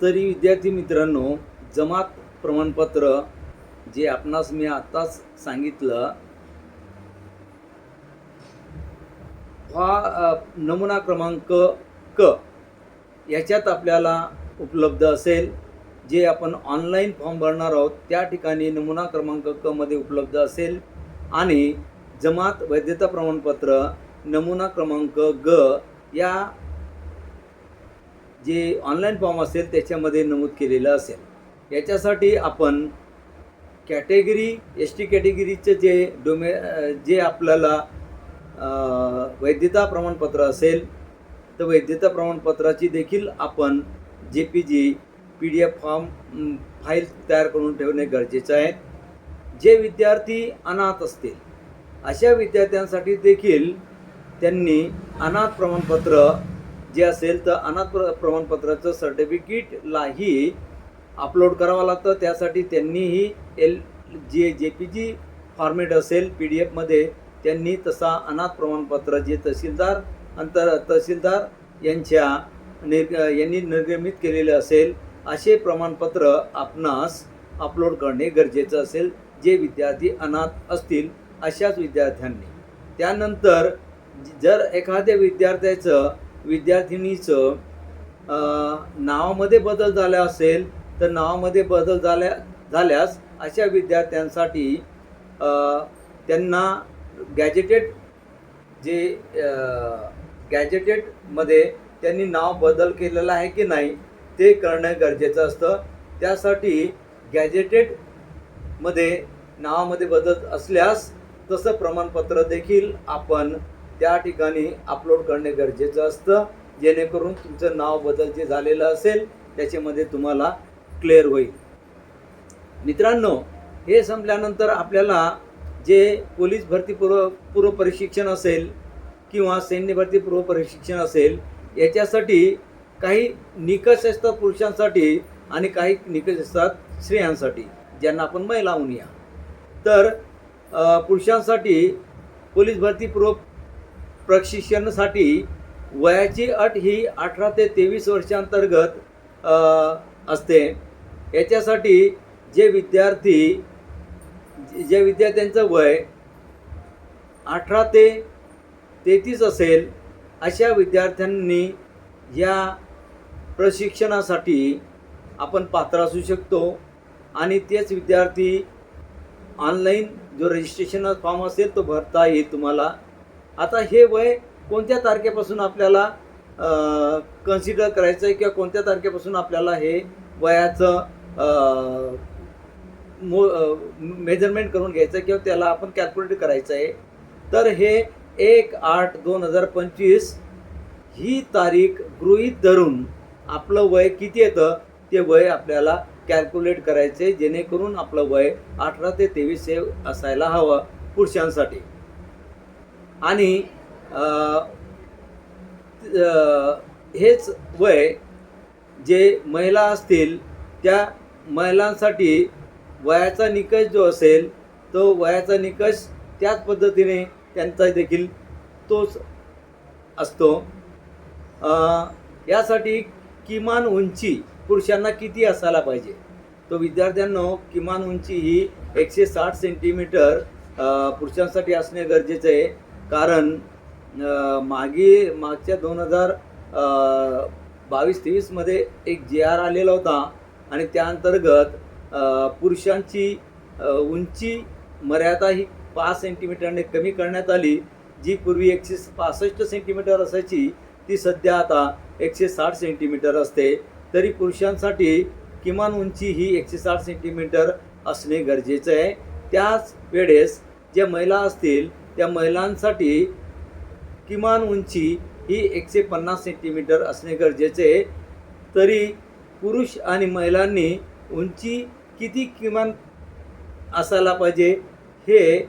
तरी विद्यार्थी मित्रांनो, जमात प्रमाणपत्र जे आपणास मी आत्ताच सांगितलं, हा नमुना क्रमांक क याच्यात आपल्याला उपलब्ध असेल. जे आपण ऑनलाईन फॉर्म भरणार आहोत त्या ठिकाणी नमुना क्रमांक क मध्ये उपलब्ध असेल आणि जमात वैधता प्रमाणपत्र नमुना क्रमांक ग या जे ऑनलाईन फॉर्म असेल त्याच्यामध्ये नमूद केलेलं असेल. याच्यासाठी आपण कॅटेगरी एस टी कॅटेगरीचं जे आपल्याला वैधता प्रमाणपत्र असेल तर वैधता प्रमाणपत्राची देखील आपण JPG PDF फॉर्म फाईल तयार करून ठेवणे गरजेचं आहे. जे विद्यार्थी अनाथ असतील अशा विद्यार्थ्यांसाठी देखील त्यांनी अनाथ प्रमाणपत्र जे असेल तर अनाथ प्रमाणपत्राचं सर्टिफिकेटलाही अपलोड करावं लागतं. त्यासाठी त्यांनीही JPG फॉर्मॅट असेल PDF मध्ये त्यांनी तसा अनाथ प्रमाणपत्र जे तहसीलदार यांनी निर्गमित केलेले असेल असे प्रमाणपत्र आपणास अपलोड करणे गरजेचं असेल जे विद्यार्थी अनाथ असतील अशाच विद्यार्थ्यांनी. त्यानंतर जर एखाद्या विद्यार्थिनीचं नावामध्ये बदल झाला असेल तर नावामध्ये बदल झाल्यास अशा विद्यार्थ्यांसाठी त्यांना गॅजेटेडमध्ये त्यांनी नाव बदल केलेला आहे की नाही ते करणं गरजेचं असतं. त्यासाठी गॅजेटेडमध्ये नावामध्ये बदल असल्यास तसं प्रमाणपत्र देखील आपण त्या ठिकाणी अपलोड करणे गरजेचं असतं, जेणेकरून तुमचं नाव बदल जे झालेलं असेल त्याच्यामध्ये तुम्हाला क्लिअर होईल. मित्रांनो, हे संपल्यानंतर आपल्याला जे पोलीस भरती पूर्व प्रशिक्षण असेल किंवा सैन्य भरती पूर्व प्रशिक्षण असेल याच्यासाठी काही निकष असतात पुरुषांसाठी आणि काही निकष असतात स्त्रियांसाठी, ज्यांना आपण महिला म्हणूया. तर पुरुषांसाठी पोलीस भरती पूर्व प्रशिक्षणासाठी वयाची अट ही 18 ते 23 वर्षांतर्गत असते. याच्यासाठी जे विद्यार्थ्यांचं वय 18 ते 33 असेल अशा विद्यार्थ्यांनी या प्रशिक्षणासाठी आपण पात्र असू शकतो आणि तेच विद्यार्थी ऑनलाईन जो रजिस्ट्रेशन फॉर्म असेल तो भरता येईल तुम्हाला. आता हे वय कोणत्या तारखेपासून आपल्याला कन्सिडर करायचं आहे किंवा कोणत्या तारखेपासून आपल्याला हे वयाचं मेजरमेंट करून घ्यायचं आहे किंवा त्याला आपण कॅल्क्युलेट करायचं आहे, तर हे 1/8/2025 ही तारीख गृहीत धरून आपलं वय किती येतं ते वय आपल्याला कॅल्क्युलेट करायचे, जेणेकरून आपलं वय 18 ते 23 हे असायला हवं पुरुषांसाठी. आणि हेच वय जे महिला असतील त्या महिलांसाठी वयाचा निकष जो असेल तो वयाचा निकष त्याच पद्धतीने त्यांचा देखील तोच असतो. यासाठी किमान उंची पुरुषांना किती असायला पाहिजे, तो विद्यार्थ्यांनो किमान उंची ही 160 सेंटीमीटर पुरुषांसाठी असणे गरजेचं आहे. कारण मागच्या 2022-23 मध्ये एक JR आलेला होता आणि त्या अंतर्गत पुरुषांची उंची मर्यादा ही 5 सेंटीमीटरने कमी करण्यात आली. जी पूर्वी 165 सेंटीमीटर असायची ती सध्या आता 160 सेंटीमीटर असते. तरी पुरुषांसाठी किमान उंची ही 160 सेंटीमीटर असणे गरजेचं आहे. त्याच वेळेस ज्या महिला असतील त्या महिलांसाठी किमान उंची ही 150 सेंटीमीटर असणे गरजेचे आहे. तरी पुरुष आणि महिलांनी उंची किती किमान असायला पाहिजे हे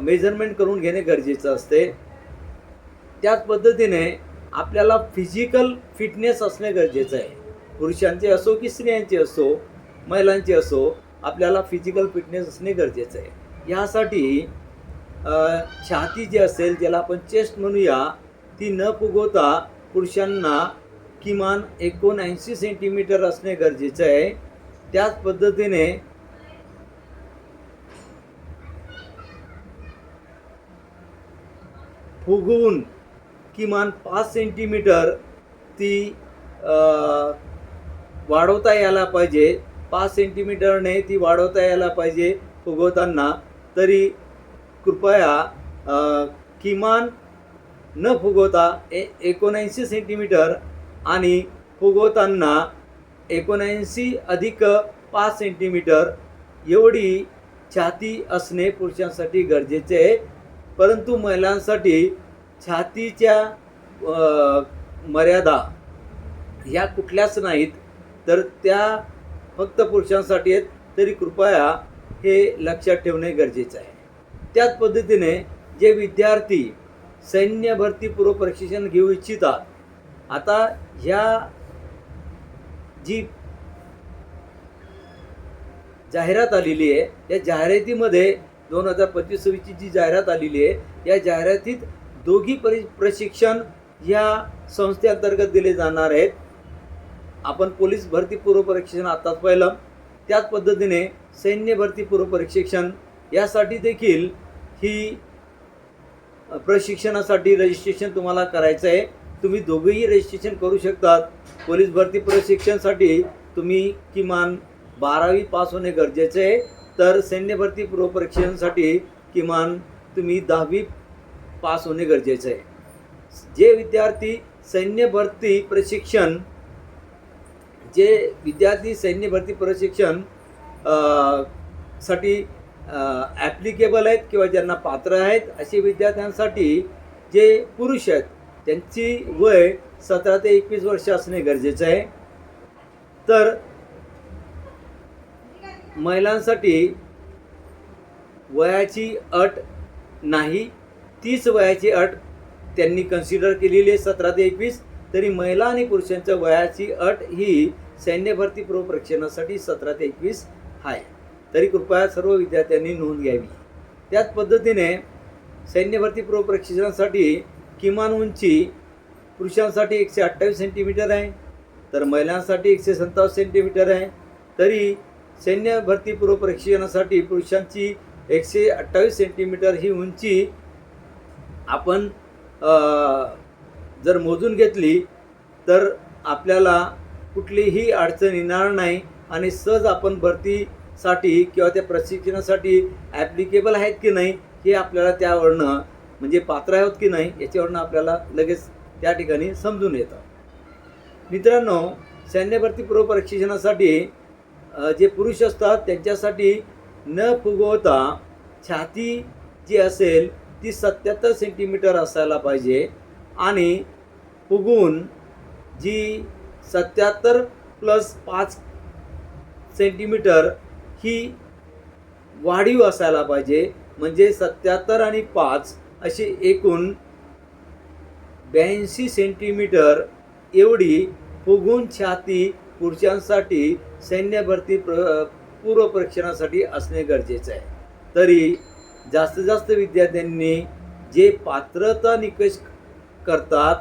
मेजरमेंट करून घेणे गरजेचं असते. त्याच पद्धतीने आपल्याला फिजिकल फिटनेस असणे गरजेचं आहे. पुरुषांचे असो की स्त्रियांचे असो, महिलांचे असो, आपल्याला फिजिकल फिटनेस असणे गरजेचं आहे. यासाठी छाती जी असेल ज्याला आपण चेस्ट म्हणूया ती न फुगवता पुरुषांना किमान 79 सेंटीमीटर असणे गरजेचं आहे. त्याच पद्धतीने फुगवून किमान 5 सेंटीमीटर ती वाढवता यायला पाहिजे. 5 सेंटीमीटरने ती वाढवता यायला पाहिजे फुगवताना. तरी कृपया किमान न फुगवता 79 सेंटीमीटर आणि फुगवताना 79 अधिक 5 सेंटीमीटर एवढी छाती असणे पुरुषांसाठी गरजेचे आहे. परंतु महिलांसाठी छातीच्या मर्यादा ह्या कुठल्याच नाहीत, तर त्या फक्त पुरुषांसाठी आहेत. तरी कृपया हे लक्षात ठेवणे गरजेचं आहे. त्याच पद्धतीने जे विद्यार्थी सैन्य भरती पूर्व प्रशिक्षण घेऊ इच्छितात, आता ह्या जी जाहिरात आलेली आहे, या जाहिरातीमध्ये 2025-26ची जी जाहिरात आलेली आहे, या जाहिरातीत दोघी प्रशिक्षण या संस्थेअंतर्गत दिले जाणार आहेत. आपण पोलीस भरती पूर्व प्रशिक्षण आताच पाहिलं. त्याच पद्धतीने सैन्य भरती पूर्व प्रशिक्षण यासाठी देखील ही प्रशिक्षणासाठी रजिस्ट्रेशन तुम्हाला करायचं आहे. तुम्ही दोघेही रजिस्ट्रेशन करू शकतात. पोलीस भरती प्रशिक्षणासाठी तुम्ही किमान 12वी पास होणे गरजेचे आहे, तर सैन्य भरती पूर्व प्रशिक्षणासाठी किमान तुम्ही 10वी पास होणे गरजेचे आहे. जे विद्यार्थी सैन्य भरती प्रशिक्षण सैन्य भरती प्रशिक्षण साठी ॲप्लिकेबल आहेत किंवा ज्यांना पात्र आहेत, असे विद्यार्थ्यांसाठी जे पुरुष आहेत त्यांची वय 17 ते 21 वर्ष असणे गरजेचं आहे. तर महिलांसाठी वयाची अट नाही, 30 वयाची अट त्यांनी कन्सिडर केलेली आहे 17 ते 21. तरी महिला आणि पुरुषांच्या वयाची अट ही सैन्य भरती पूर्व प्रशिक्षणासाठी 17 ते 21 आहे. तरी कृपया सर्व विद्यार्थ्यांनी नोंद घ्यावी. त्याच पद्धतीने सैन्य भरती पूर्व प्रशिक्षणासाठी किमान उंची पुरुषांसाठी 128 सेंटीमीटर आहे, तर महिलांसाठी 157 सेंटीमीटर आहे. तरी सैन्य भरती पूर्व प्रशिक्षणासाठी पुरुषांची 128 सेंटीमीटर ही उंची आपण जर मोजून घेतली तर आपल्याला कुठलीही अडचण येणार नाही आणि सहज आपण भरतीसाठी किंवा त्या प्रशिक्षणासाठी ॲप्लिकेबल आहेत की नाही हे आपल्याला त्यावरनं, म्हणजे पात्र आहोत की नाही याच्यावरनं आपल्याला लगेच त्या ठिकाणी समजून येतं. मित्रांनो, सैन्य भरती पूर्व प्रशिक्षणासाठी जे पुरुष असतात त्यांच्यासाठी न फुगवता छाती जी असेल ती 77 सेंटीमीटर असायला पाहिजे आणि फुगून जी 77 + 5 सेंटीमीटर ही वाढीव असायला पाहिजे. म्हणजे 77 आणि 5 अशी एकूण 82 सेंटीमीटर एवढी फुगून छाती पुरुषांसाठी सैन्य भरती पूर्व प्रशिक्षणासाठी असणे गरजेचं आहे. तरी जास्तीत जास्त विद्यार्थ्यांनी जे पात्रता निकष करतात,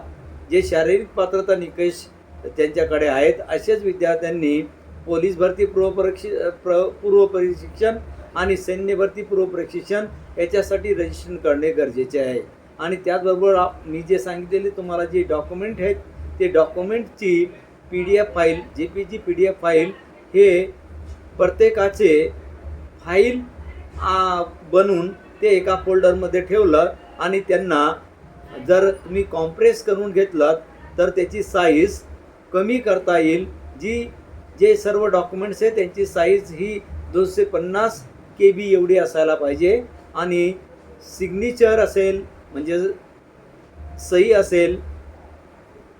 जे शारीरिक पात्रता निकष त्यांच्याकडे आहेत, असेच विद्यार्थ्यांनी पोलीस भरती पूर्व प्रशिक्षण आणि सैन्य भरती पूर्व प्रशिक्षण याच्यासाठी रजिस्ट्रेशन करणे गरजेचे आहे. आणि त्याचबरोबर मी जे सांगितलेले तुम्हाला जे डॉक्युमेंट आहेत ते डॉक्युमेंटची PDF file, JPG PDF file हे प्रत्येकाचे फाईल बनवून ते एका फोल्डरमध्ये ठेवलं आणि त्यांना जर तुम्ही कॉम्प्रेस करून घेतलं तर त्याची साईज कमी करता येईल. जे सर्व डॉक्युमेंट्स आहेत त्यांची साईज ही 250 KB एवढी असायला पाहिजे आणि सिग्नेचर असेल म्हणजे सही असेल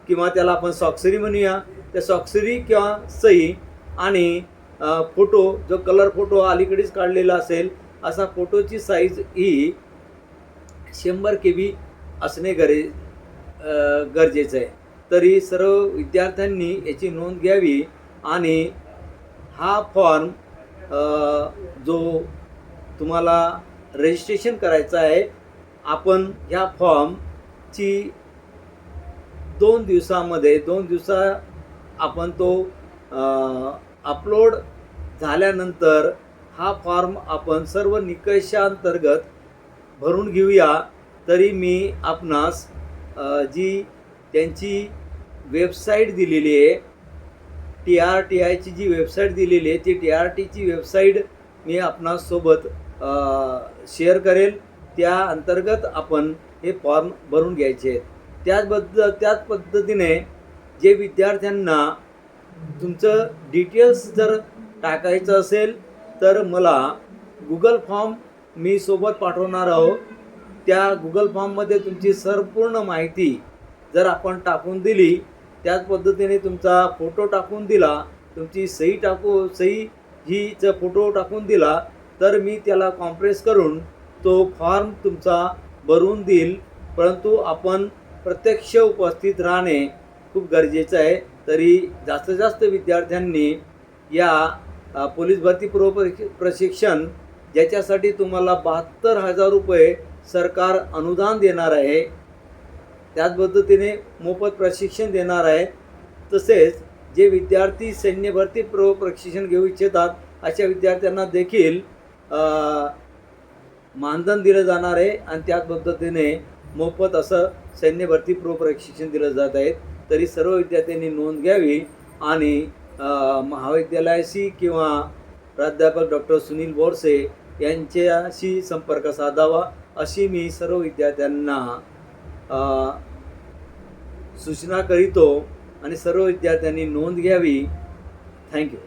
किंवा त्याला आपण स्वाक्षरी म्हणूया, त्या स्वाक्षरी किंवा सही आणि फोटो, जो कलर फोटो अलीकडेच काढलेला असेल असा फोटोची साईज ही 100 KB असणे गरजेचं आहे. तरी सर्व विद्यार्थ्यांनी याची नोंद घ्यावी आणि हा फॉर्म जो तुम्हाला रजिस्ट्रेशन करायचा आहे, आपण ह्या फॉर्मची 2 दिवसामध्ये 2 दिवसा आपण तो अपलोड झाल्यानंतर हा फॉर्म आपण सर्व निकषांतर्गत भरून घेऊया. तरी मी आपणास जी त्यांची वेबसाईट दिलेली आहे, TRTIची जी वेबसाईट दिलेली आहे, ती TRTची वेबसाईट मी आपणास सोबत शेअर करेल. त्या अंतर्गत आपण हे फॉर्म भरून घ्यायचे आहेत. त्याच पद्धतीने जे विद्यार्थ्यांना तुमचं डिटेल्स जर टाकायचं असेल तर मला गुगल फॉर्म मी सोबत पाठवणार आहोत. त्या गुगल फॉर्ममध्ये तुमची संपूर्ण माहिती जर आपण टाकून दिली, त्याच पद्धतीने तुमचा फोटो टाकून दिला, तुमची सही हीचा फोटो टाकून दिला, तर मी त्याला कॉम्प्रेस करून तो फॉर्म तुमचा भरून देईल. परंतु आपण प्रत्यक्ष उपस्थित राहणे खूप गरजेचं आहे. तरी जास्तीत जास्त विद्यार्थ्यांनी या पोलीस भरती पूर्व प्रशिक्षण, ज्याच्यासाठी तुम्हाला 72,000 रुपये सरकार अनुदान देणार आहे, त्याच पद्धतीने मोफत प्रशिक्षण देणार आहे. तसेच जे विद्यार्थी सैन्य भरती पूर्व प्रशिक्षण घेऊ इच्छितात अशा विद्यार्थ्यांना देखील मानधन दिलं जाणार आहे आणि त्याच पद्धतीने मोफत असं सैन्य भरती पूर्व प्रशिक्षण दिलं जात आहे. तरी सर्व विद्यार्थ्यांनी नोंद घ्यावी आणि महाविद्यालयाशी किंवा प्राध्यापक डॉक्टर सुनील बोरसे यांच्याशी संपर्क साधावा, अशी मी सर्व विद्यार्थ्यांना सूचना करीतो आणि सर्व विद्यार्थ्यांनी नोंद घ्यावी. थँक्यू.